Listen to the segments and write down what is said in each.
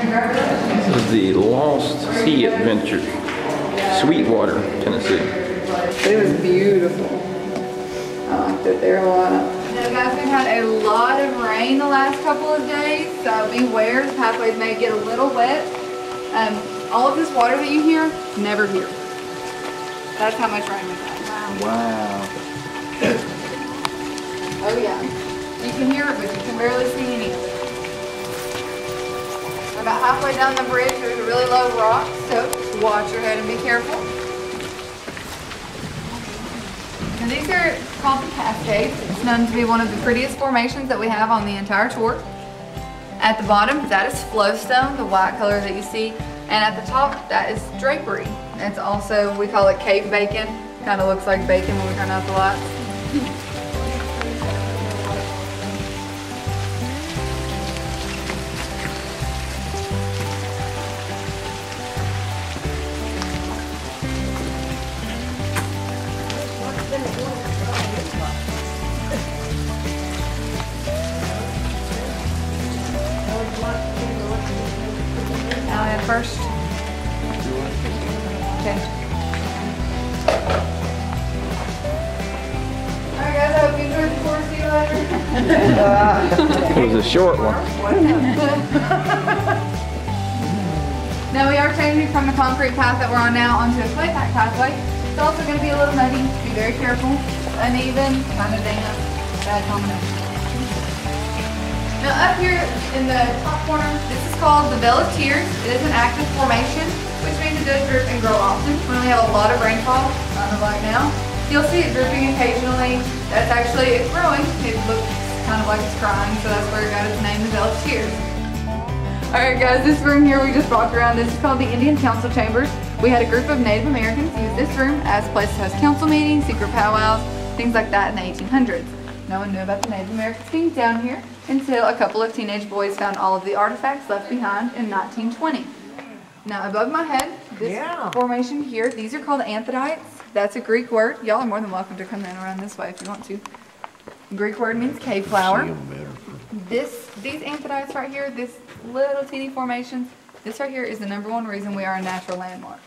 This is the Lost Sea Adventure, Sweetwater, Tennessee. It was beautiful. I liked it there a lot. Now guys, we've had a lot of rain the last couple of days, so beware, the pathways may get a little wet. All of this water that you hear, never here. That's how much rain we've had. Wow. Oh yeah. You can hear it, but you can barely see any of it. About halfway down the bridge, there's a really low rock, so just watch your head and be careful. And these are called the Cascades. It's known to be one of the prettiest formations that we have on the entire tour. At the bottom, that is flowstone, the white color that you see. And at the top, that is drapery. It's also, we call it cave bacon. Kind of looks like bacon when we turn out the lights. First. Okay. Alright guys, I hope you enjoyed the tour. See you later. It was a short one. Now we are changing from the concrete path that we're on now onto a clay pack pathway. It's also going to be a little muddy. Be very careful. Uneven, kind of damp. Bad combination. Now up here in the top corner, this is called the Bell of Tears. It is an active formation, which means it does drip and grow often. When we have a lot of rainfall, kind of like now, you'll see it dripping occasionally. That's actually, it's growing. It looks kind of like it's crying, so that's where it got its name, the Bell of Tears. Alright guys, this room here we just walked around, this is called the Indian Council Chambers. We had a group of Native Americans use this room as a place to host council meetings, secret powwows, things like that in the 1800s. No one knew about the Native Americans being down here until a couple of teenage boys found all of the artifacts left behind in 1920. Now above my head, this formation here, these are called anthodites. That's a Greek word. Y'all are more than welcome to come in around this way if you want to. The Greek word means cave flower. These anthodites right here, this little teeny formations, this right here is the #1 reason we are a natural landmark.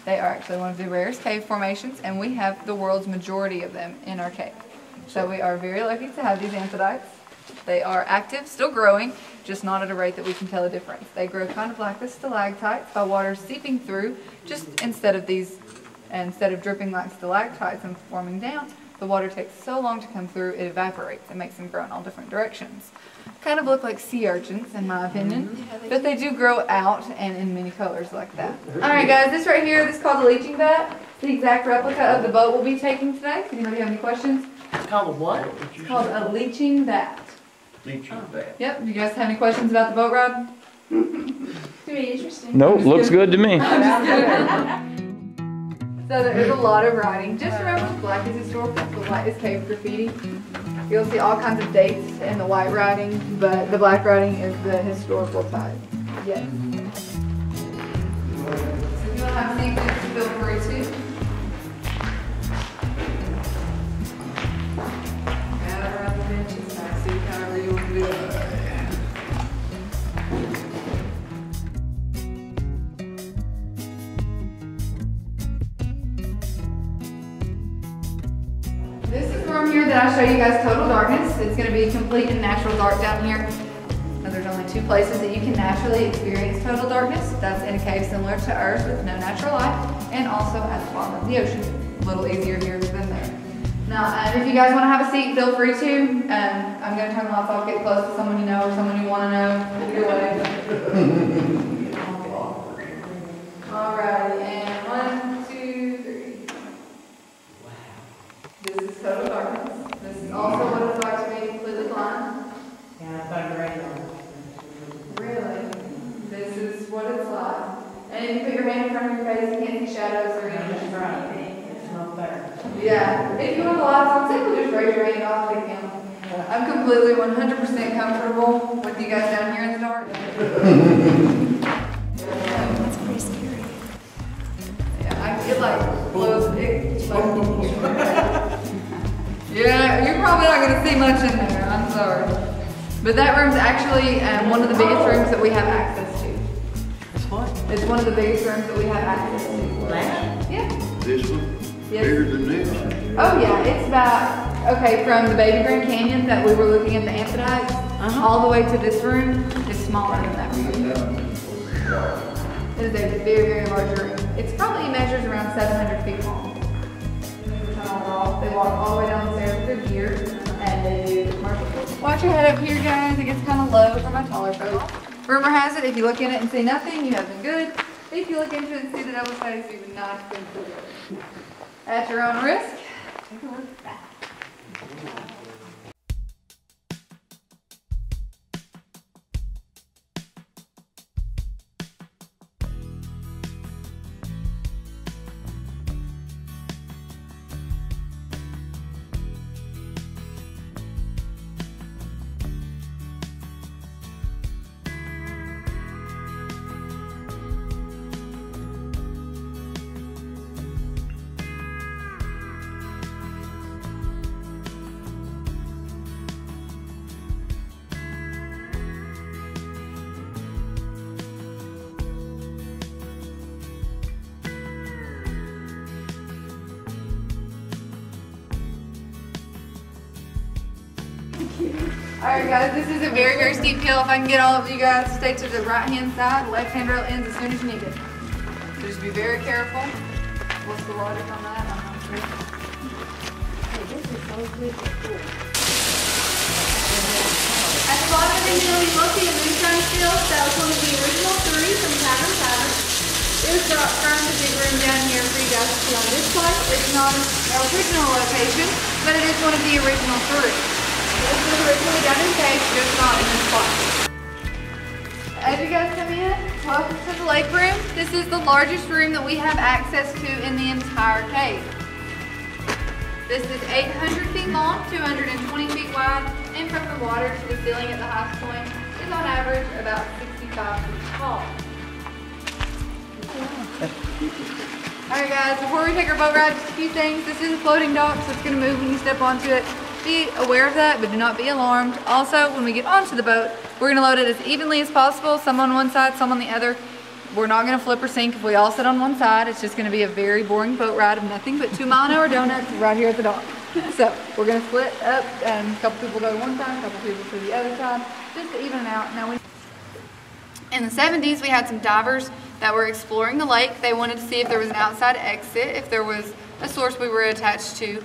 They are actually one of the rarest cave formations, and we have the world's majority of them in our cave. So we are very lucky to have these anthodites. They are active, still growing, just not at a rate that we can tell a difference. They grow kind of like the stalactites by water seeping through, just instead of dripping like stalactites and forming down, the water takes so long to come through, it evaporates and makes them grow in all different directions. Kind of look like sea urchins in my opinion, but they do grow out and in many colors like that. Alright guys, this right here, this is called a leaching vat. The exact replica of the boat we'll be taking today. Does anybody have any questions? It's called a what? It's called a leaching vat. Leaching vat. Yep, you guys have any questions about the boat ride? Very interesting. Nope, looks good to me. So there is a lot of writing. Just remember, black is historical, the white is cave graffiti. You'll see all kinds of dates in the white writing, but the black writing is the historical side. Yes. So if you want to have a seat, please feel free to. Gather around the benches, have a seat however you want to do it. This is the room here that I show you guys total darkness. It's going to be complete and natural dark down here. Now there's only 2 places that you can naturally experience total darkness. That's in a cave similar to ours with no natural light, and also at the bottom of the ocean. A little easier here than there. Now, if you guys want to have a seat, feel free to. I'm going to turn the lights off, get close to someone you know or someone you want to know. Either way. Alrighty, and 1, 2, 3. This is total darkness. This is also what it's like to be completely blind. Yeah, I thought you read it. Really? This is what it's like. And if you put your hand in front of your face, you can't see shadows or anything. It's not there. Yeah. If you want the lights on, simply just raise your hand off the camera. I'm completely 100% comfortable with you guys down here in the dark. That's pretty scary. Yeah, it like blows it. Yeah, you're probably not going to see much in there. I'm sorry. But that room's actually one of the biggest rooms that we have access to. It's one of the biggest rooms that we have access to. That? Yeah. This one? Yes. Bigger than this? Oh yeah, it's about, okay, from the Baby Grand Canyon that we were looking at the amphibians, all the way to this room is smaller than that room. It is a very, very large room. It's probably measures around 700 feet long. They walk all the way downstairs with their gear, and they do the commercial. Watch your head up here, guys. It gets kind of low for my taller folks. Rumor has it, if you look in it and see nothing, you have been good. If you look into it and see the double face, you've not been good. At your own risk, take a look back. Alright guys, this is a very, very steep hill. If I can get all of you guys to stay to the right hand side, left hand rail ends as soon as you need it. So just be very careful. What's the logic on that? I'm not sure. Hey, this is so good. At the bottom of the hill, you will see a moonshine still. That was one of the original 3 from Caverns. It was brought from the big room down here for you guys to see on this place. It's not our original location, but it is one of the original 3. This was originally done in cage, just not in this spot. As you guys come in, welcome to the lake room. This is the largest room that we have access to in the entire cave. This is 800 feet long, 220 feet wide, and from the water to the ceiling at the highest point is on average about 65 feet tall. Alright guys, before we take our boat ride, just a few things. This is a floating dock, so it's going to move when you step onto it. Be aware of that, but do not be alarmed. Also, when we get onto the boat, we're going to load it as evenly as possible. Some on one side, some on the other. We're not going to flip or sink if we all sit on one side. It's just going to be a very boring boat ride of nothing but 2-mile-an-hour donuts right here at the dock. So, we're going to split up, and a couple people go to one side, a couple people to the other side, just to even it out. Now, in the 70s, we had some divers that were exploring the lake. They wanted to see if there was an outside exit, if there was a source we were attached to.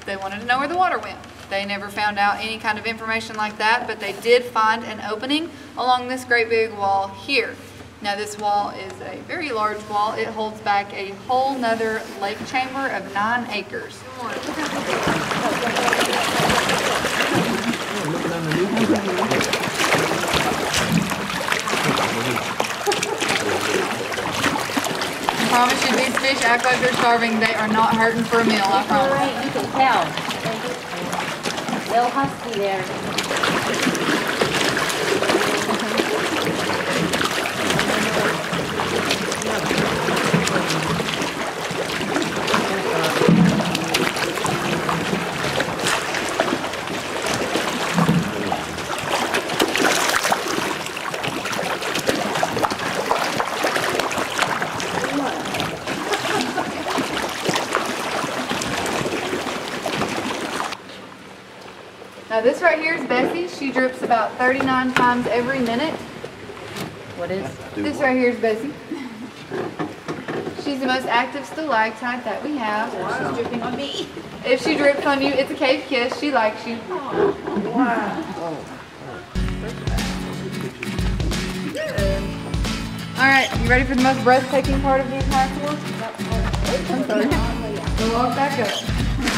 They wanted to know where the water went. They never found out any kind of information like that, but they did find an opening along this great big wall here. Now this wall is a very large wall. It holds back a whole nother lake chamber of 9 acres. I promise you, these fish act like they're starving. They are not hurting for a meal, I promise. Alright, you can tell. Little husky there. Now this right here is Bessie. She drips about 39 times every minute. What is? This right here is Bessie. She's the most active stalactite that we have. She's dripping on me. If she drips on you, it's a cave kiss. She likes you. Wow. Alright, you ready for the most breathtaking part of the entire tour? I'm sorry. So walk back up.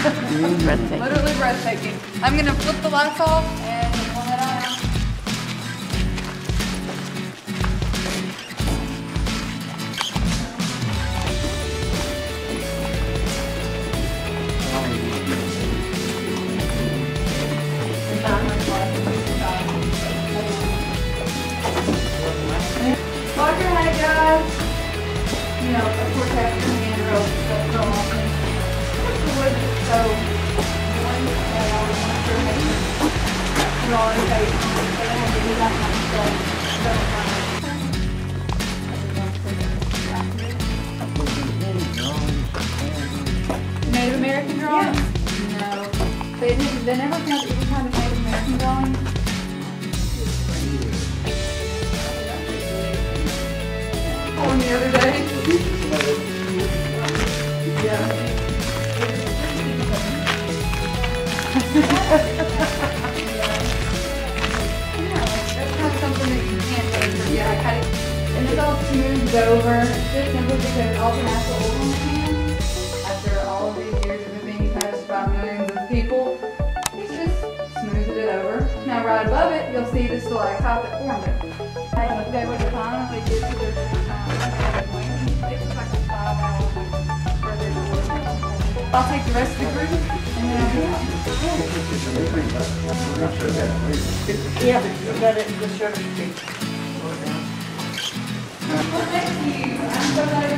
Breathtaking. Literally breathtaking. I'm gonna flip the lights off and we'll head on out. Watch your head, guys. You know, of course, have your handrails and stuff go on. The wood is so one that I always want to make it all in face. But I have to do that kind of stuff. they never found any kind of Native American drawing. On the other day. Yeah. That's not something that you can't really forget. I cut it, and it's all smoothed over, just simply because all the natural oil in the pan, after all of these years of it being touched by millions of people, it's just smoothed it over. Now right above it, you'll see the stalactite that formed it. They would finally get to their it was like a 5-hour further to work. I'll take the rest of the group and then I'll be out. Yeah, you got it, the sugar street. Well, thank you. I'm so glad